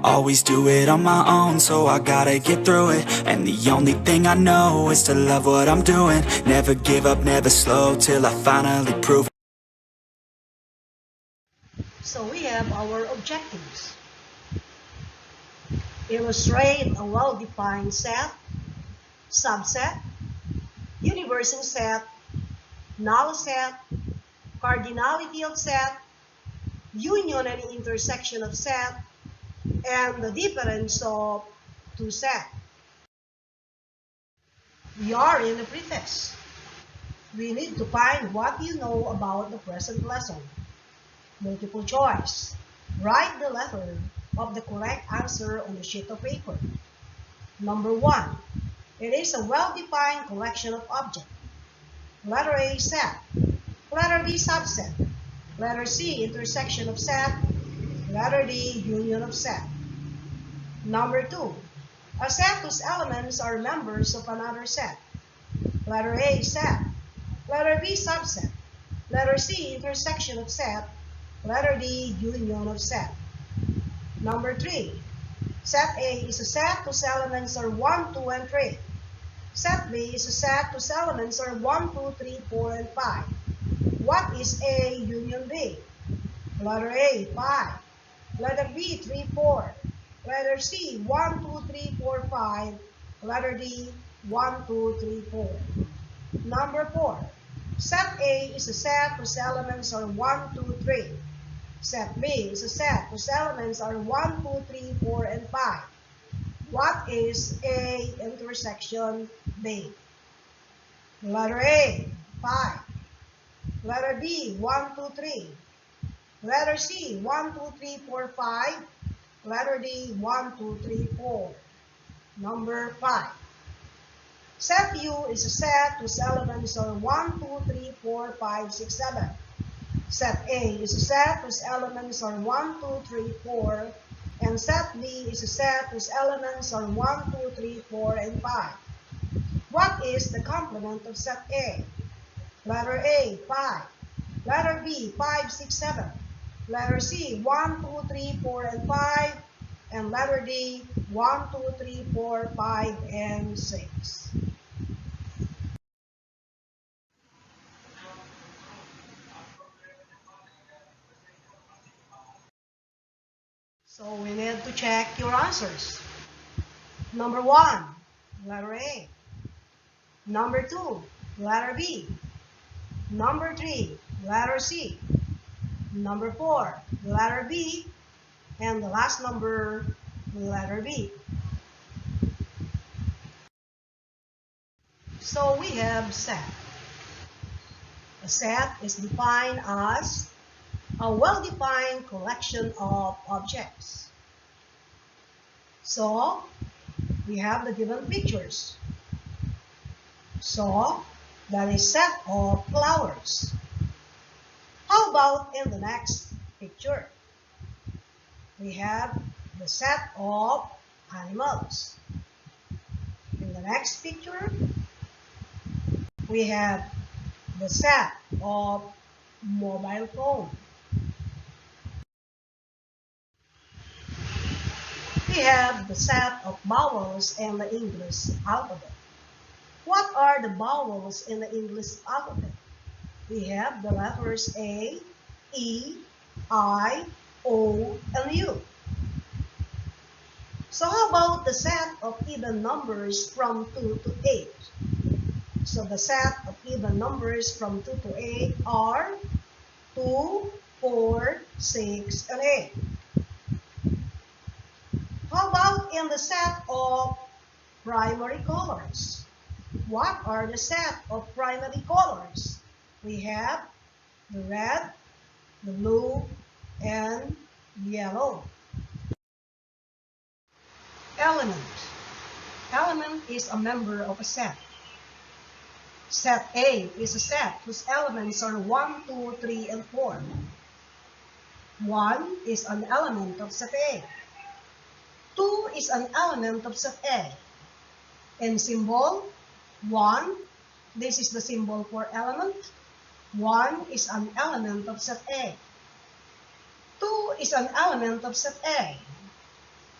Always do it on my own, so I gotta get through it. And the only thing I know is to love what I'm doing. Never give up, never slow, till I finally prove it. So we have our objectives. Illustrate a well-defined set, subset, universal set, null set, cardinality of set, union and intersection of set, and the difference of two sets. We are in the pretest. We need to find what you know about the present lesson. Multiple choice. Write the letter of the correct answer on the sheet of paper. Number 1. It is a well-defined collection of objects. Letter A, set. Letter B, subset. Letter C, intersection of set. Letter D, union of set. Number 2. A set whose elements are members of another set. Letter A, set. Letter B, subset. Letter C, intersection of set. Letter D, union of set. Number 3. Set A is a set whose elements are 1, 2, and 3. Set B is a set whose elements are 1, 2, 3, 4, and 5. What is A union B? Letter A, 5. Letter B, 3, 4. Letter C, 1, 2, 3, 4, 5. Letter D, 1, 2, 3, 4. Number 4. Set A is a set whose elements are 1, 2, 3. Set B is a set whose elements are 1, 2, 3, 4, and 5. What is A intersection B? Letter A, 5. Letter B, 1, 2, 3. Letter C, 1, 2, 3, 4, 5. Letter D, 1, 2, 3, 4. Number 5. Set U is a set whose elements are 1, 2, 3, 4, 5, 6, 7. Set A is a set whose elements are 1, 2, 3, 4. And set B is a set whose elements are 1, 2, 3, 4, and 5. What is the complement of set A? Letter A, 5. Letter B, 5, 6, 7. Letter C, 1, 2, 3, 4, and 5. And letter D, 1, 2, 3, 4, 5, and 6. So we need to check your answers. Number 1, letter A. Number 2, letter B. Number 3, letter C. Number 4, letter B. And the last number, letter B. So we have set. A set is defined as a well-defined collection of objects. So we have the given pictures. So that is set of flowers. How about in the next picture? We have the set of animals. In the next picture, we have the set of mobile phone. We have the set of vowels in the English alphabet. What are the vowels in the English alphabet? We have the letters A, E, I, O, and U. So how about the set of even numbers from 2 to 8? So the set of even numbers from 2 to 8 are 2, 4, 6, and 8. How about in the set of primary colors? What are the set of primary colors? We have the red, the blue, and yellow. Element. Element is a member of a set. Set A is a set whose elements are 1, 2, 3, and 4. 1 is an element of set A. 2 is an element of set A. And symbol 1, this is the symbol for element. 1 is an element of set A. 2 is an element of set A.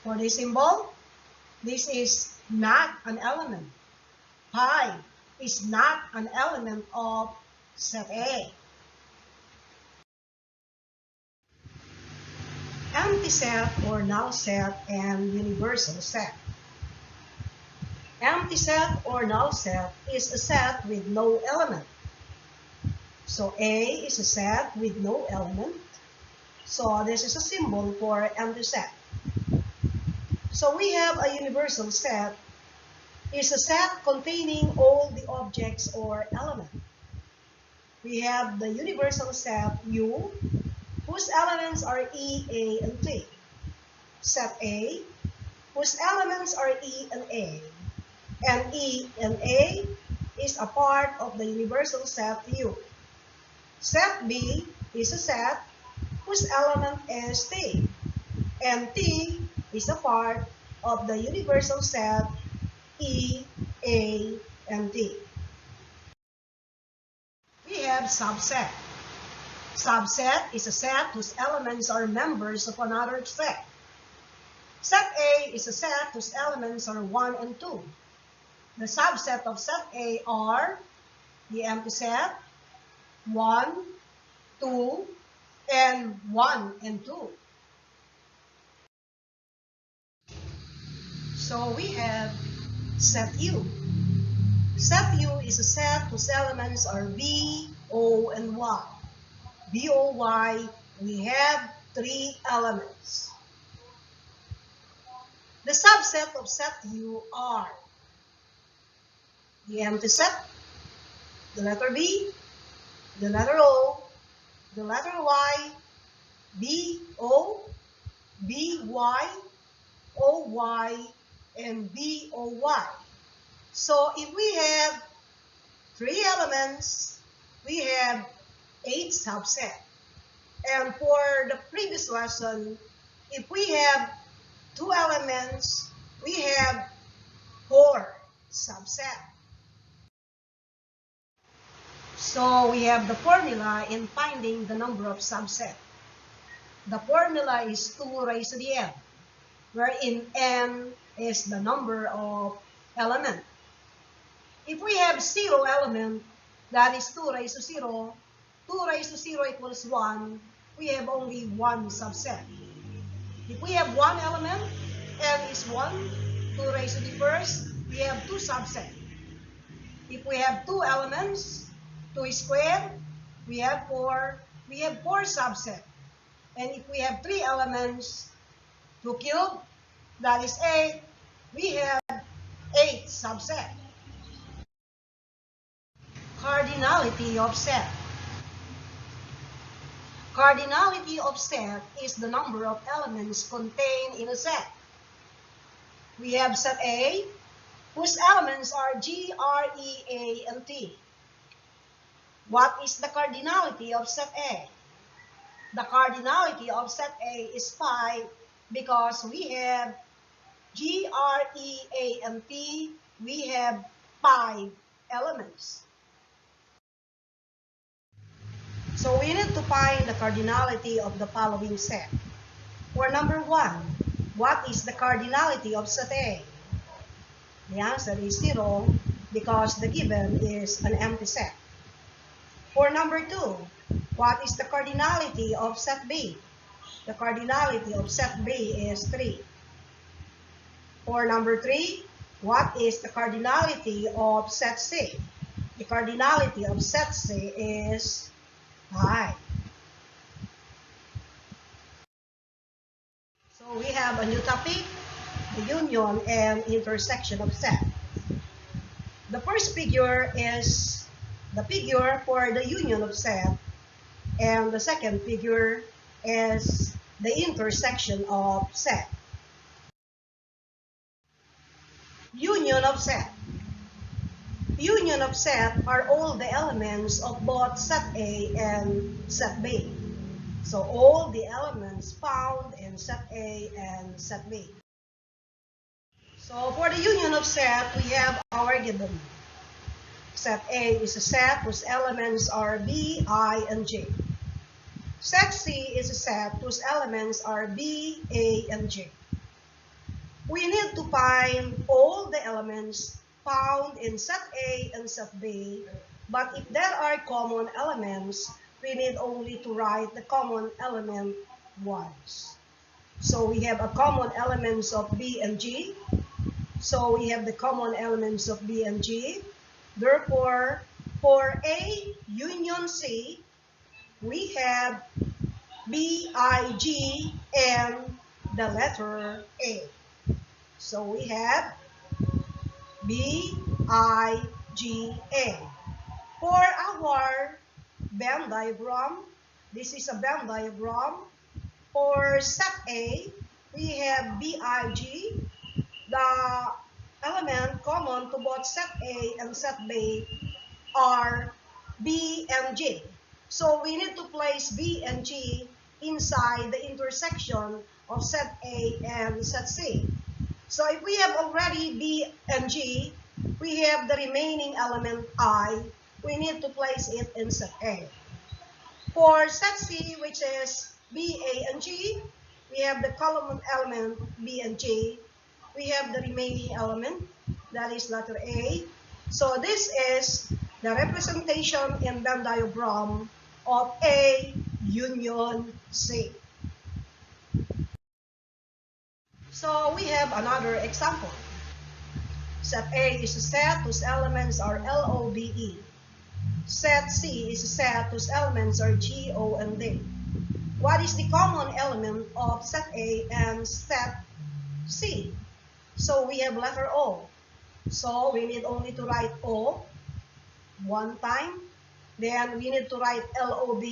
For this symbol, this is not an element. Pi is not an element of set A. Empty set or null set and universal set. Empty set or null set is a set with no element. So A is a set with no element. So this is a symbol for empty set. So we have a universal set is a set containing all the objects or elements. We have the universal set U, whose elements are E, A, and T. Set A, whose elements are E and A. And E and A is a part of the universal set U. Set B is a set whose element is T. And T is a part of the universal set E, A, and T. We have subset. Subset is a set whose elements are members of another set. Set A is a set whose elements are 1 and 2. The subset of set A are the empty set, 1, 2, and 1 and 2. So we have set U. Set U is a set whose elements are V, O, and Y. V, O, Y, we have 3 elements. The subset of set U are the empty set, the letter B, the letter O, the letter Y, B, O, B, Y, O, Y, and B, O, Y. So if we have 3 elements, we have 8 subsets. And for the previous lesson, if we have 2 elements, we have 4 subsets. So we have the formula in finding the number of subsets. The formula is 2 raised to the n, wherein n is the number of elements. If we have 0 element, that is 2 raised to 0, 2 raised to 0 equals 1, we have only 1 subset. If we have 1 element, n is 1, 2 raised to the first, we have 2 subsets. If we have 2 elements, 2 squared, we have 4 subsets. And if we have 3 elements, 2 cubed, that is 8, we have 8 subsets. Cardinality of set. Cardinality of set is the number of elements contained in a set. We have set A, whose elements are G, R, E, A, and T. What is the cardinality of set A? The cardinality of set A is 5 because we have G, R, E, A, and T. We have 5 elements. So we need to find the cardinality of the following set. For number 1, what is the cardinality of set A? The answer is 0 because the given is an empty set. For number 2, what is the cardinality of set B? The cardinality of set B is 3. For number 3, what is the cardinality of set C? The cardinality of set C is 5. So we have a new topic, the union and intersection of set. The first figure is the figure for the union of set, and the second figure is the intersection of set. Union of set. Union of set are all the elements of both set A and set B. So all the elements found in set A and set B. So for the union of set, we have our given. Set A is a set whose elements are B, I, and J. Set C is a set whose elements are B, A, and J. We need to find all the elements found in set A and set B, but if there are common elements, we need only to write the common element once. So we have a common elements of B and G. So we have the common elements of B and G. Therefore, for A union C, we have B, I, G, and the letter A. So we have B, I, G, A. For our Venn diagram, this is a Venn diagram. For set A, we have B, I, G. The element common to both set A and set B are B and G. So we need to place B and G inside the intersection of set A and set C. So if we have already B and G, we have the remaining element I. We need to place it in set A. For set C, which is B, A, and G, we have the common element B and G. We have the remaining element, that is letter A. So this is the representation in Venn diagram of A union C. So we have another example. Set A is a set whose elements are LOBE. Set C is a set whose elements are GO and D. What is the common element of set A and set C? So we have letter O. So we need only to write O one time. Then we need to write LOBE.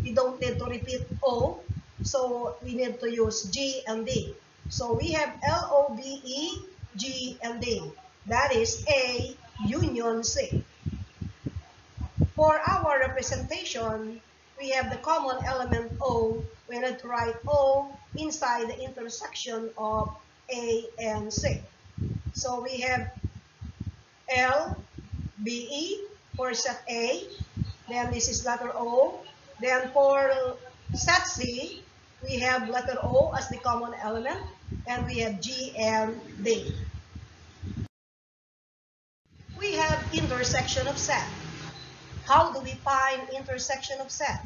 We don't need to repeat O. So we need to use G and D. So we have LOBE, G, and D. That is A union C. For our representation, we have the common element O. We need to write O inside the intersection of A and C. So we have L, B, E for set A. Then this is letter O. Then for set C, we have letter O as the common element. And we have G and D. We have intersection of set. How do we find intersection of set?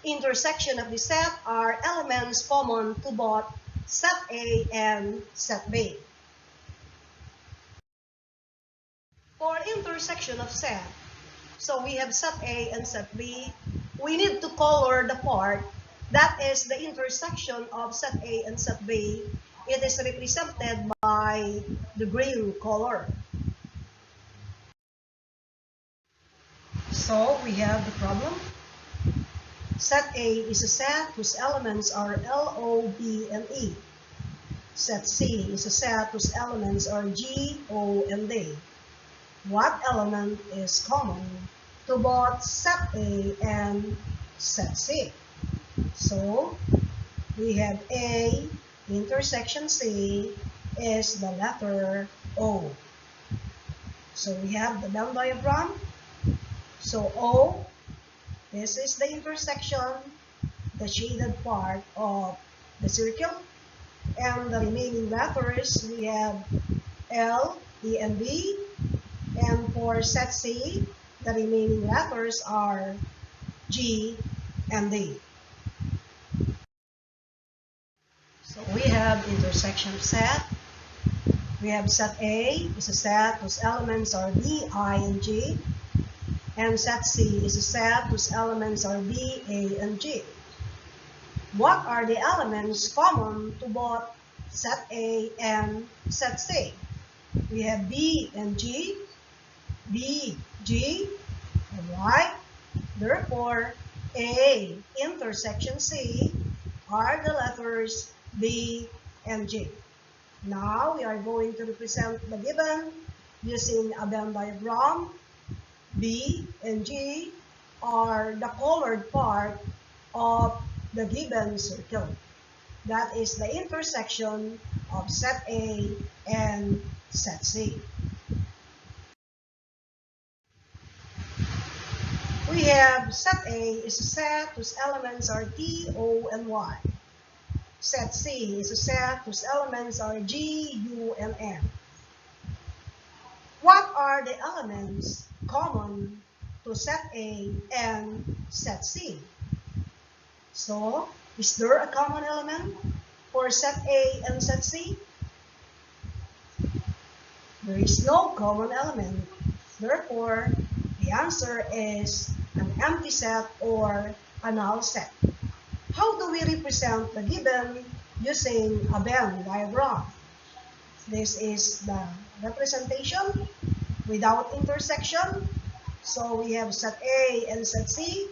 Intersection of the set are elements common to both set A and set B. For intersection of set, so we have set A and set B. We need to color the part that is the intersection of set A and set B. It is represented by the green color. So we have the problem. Set A is a set whose elements are L, O, B, and E. Set C is a set whose elements are G, O, and D. What element is common to both set A and set C? So we have A intersection C is the letter O. So we have the Venn diagram. So O, this is the intersection, the shaded part of the circle. And the remaining letters, we have L, E, and B. And for set C, the remaining letters are G and D. So we have intersection of set. We have set A is a set whose elements are B, I, and G. And set C is a set whose elements are B, A, and G. What are the elements common to both set A and set C? We have B and G, B, G, alright? Therefore, A intersection C are the letters B and G. Now we are going to represent the given using a Venn diagram. B and G are the colored part of the given circle. That is the intersection of set A and set C. We have set A is a set whose elements are T, O, and Y. Set C is a set whose elements are G, U, and M. What are the elements common to set A and set C? So, is there a common element for set A and set C? There is no common element. Therefore, the answer is an empty set or a null set. How do we represent the given using a Venn diagram? This is the representation without intersection. So we have set A and set C,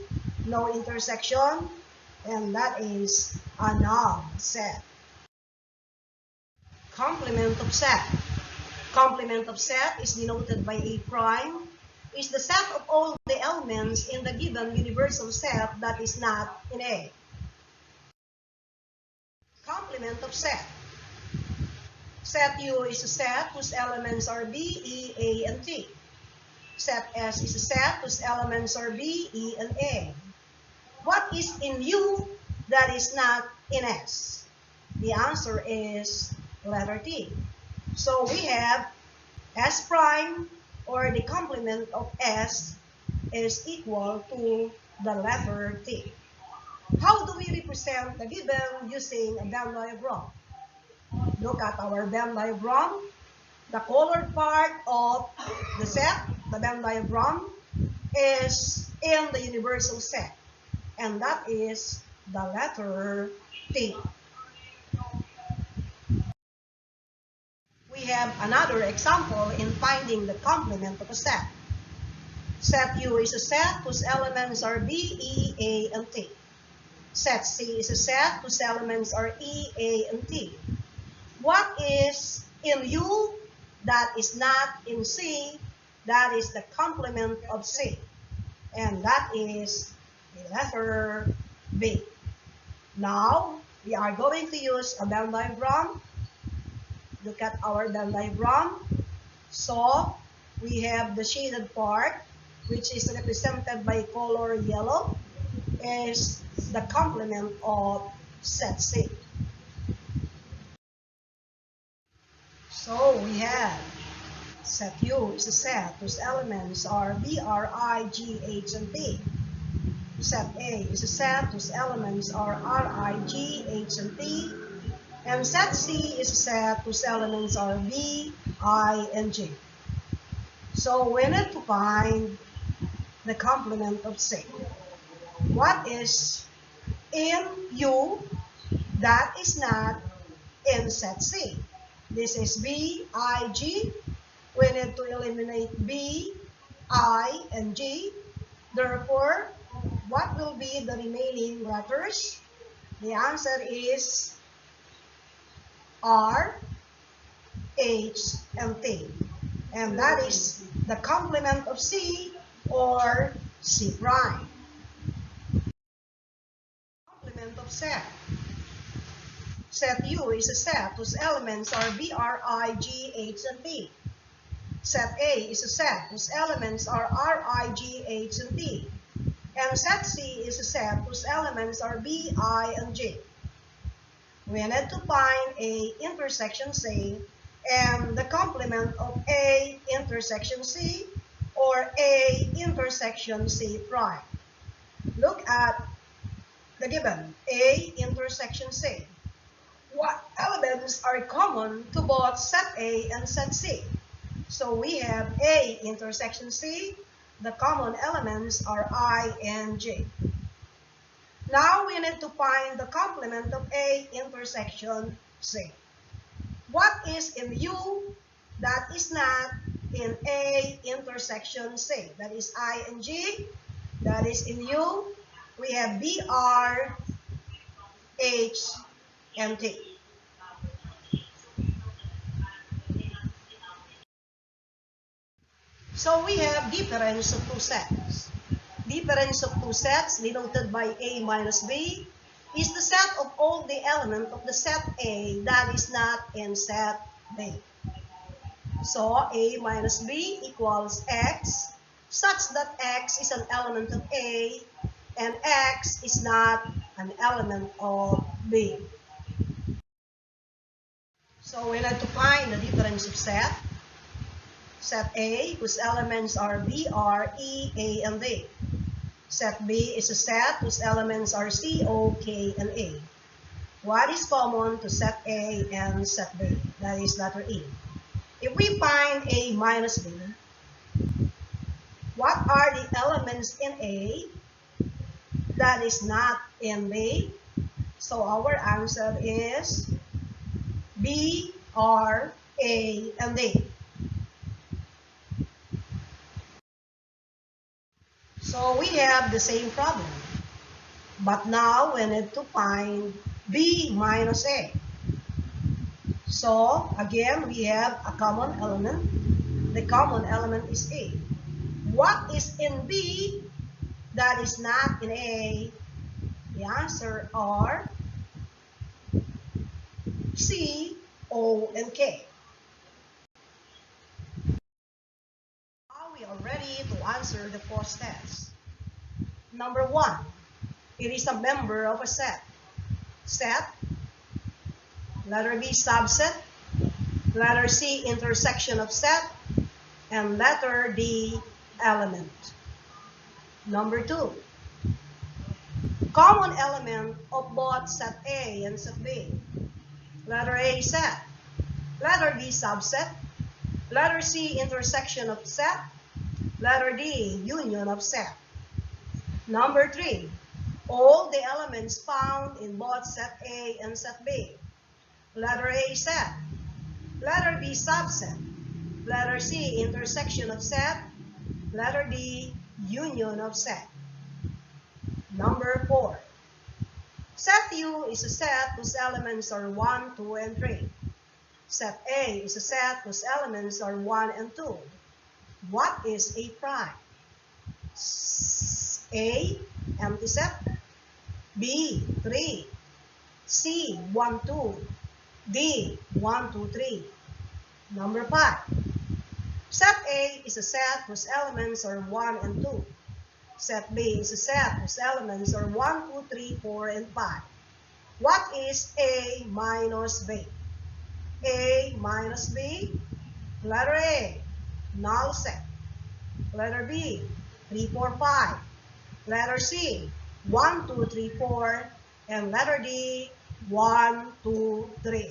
no intersection, and that is a null set. Complement of set. Complement of set is denoted by A prime, is the set of all the elements in the given universal set that is not in A. Complement of set. Set U is a set whose elements are B, E, A, and T. Set S is a set whose elements are B, E, and A. What is in U that is not in S? The answer is letter T. So we have S prime, or the complement of S, is equal to the letter T. How do we represent the given using a Venn diagram? Look at our Venn diagram. The colored part of the set, the Venn diagram, is in the universal set, and that is the letter T. We have another example in finding the complement of a set. Set U is a set whose elements are B, E, A, and T. Set C is a set whose elements are E, A, and T. What is in U that is not in C? That is the complement of C, and that is the letter B. Now, we are going to use a Venn diagram. Look at our Venn diagram. So, we have the shaded part, which is represented by color yellow, is the complement of set C. So, we have set U is a set whose elements are B, R, I, G, H, and T. Set A is a set whose elements are R, I, G, H, and T. And set C is a set whose elements are B, I, and J. So we need to find the complement of C. What is in U that is not in set C? This is B, I, G. We need to eliminate B, I, and G. Therefore, what will be the remaining letters? The answer is R, H, and T. And that is the complement of C, or C prime. Complement of set. Set U is a set whose elements are B, R, I, G, H, and T. Set A is a set whose elements are R, I, G, H, and T. And set C is a set whose elements are B, I, and J. We need to find A intersection C and the complement of A intersection C, or A intersection C prime. Look at the given A intersection C. What elements are common to both set A and set C? So we have A intersection C. The common elements are I and J. Now we need to find the complement of A intersection C. What is in U that is not in A intersection C? That is I and G. That is in U. We have B, R, H, and T. So we have difference of two sets. Difference of two sets denoted by A minus B is the set of all the elements of the set A that is not in set B. So A minus B equals X, such that X is an element of A and X is not an element of B. So we need to find the difference of set A, whose elements are B, R, E, A, and D. Set B is a set whose elements are C, O, K, and A. What is common to set A and set B? That is letter E. If we find A minus B, what are the elements in A that is not in B? So our answer is B, R, A, and D. So we have the same problem, but now we need to find B minus A. So again, we have a common element. The common element is A. What is in B that is not in A? The answer are C, O, and K. Now we are ready to answer the first test. Number 1, it is a member of a set. Set, letter B subset, letter C intersection of set, and letter D element. Number 2, common element of both set A and set B. Letter A set, letter B subset, letter C intersection of set, letter D union of set. Number 3, all the elements found in both set A and set B. Letter A set, letter B subset, letter C intersection of set, letter D union of set. Number 4, set U is a set whose elements are 1, 2, and 3. Set A is a set whose elements are 1 and 2. What is A prime? A, empty set. B, 3. C, 1, 2. D, 1, 2, 3. Number 5. Set A is a set whose elements are 1 and 2. Set B is a set whose elements are 1, 2, 3, 4, and 5. What is A minus B? A minus B, letter A, null set. Letter B, 3, 4, 5. Letter C, 1, 2, 3, 4. And letter D, 1, 2, 3.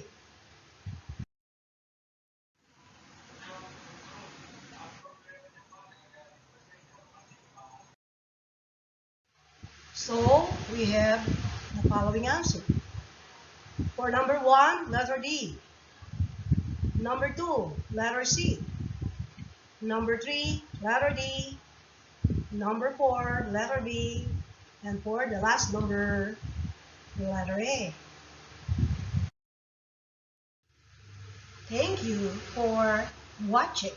So we have the following answer. For number 1, letter D. Number 2, letter C. Number 3, letter D. Number 4, letter B. And for the last number, letter A. Thank you for watching.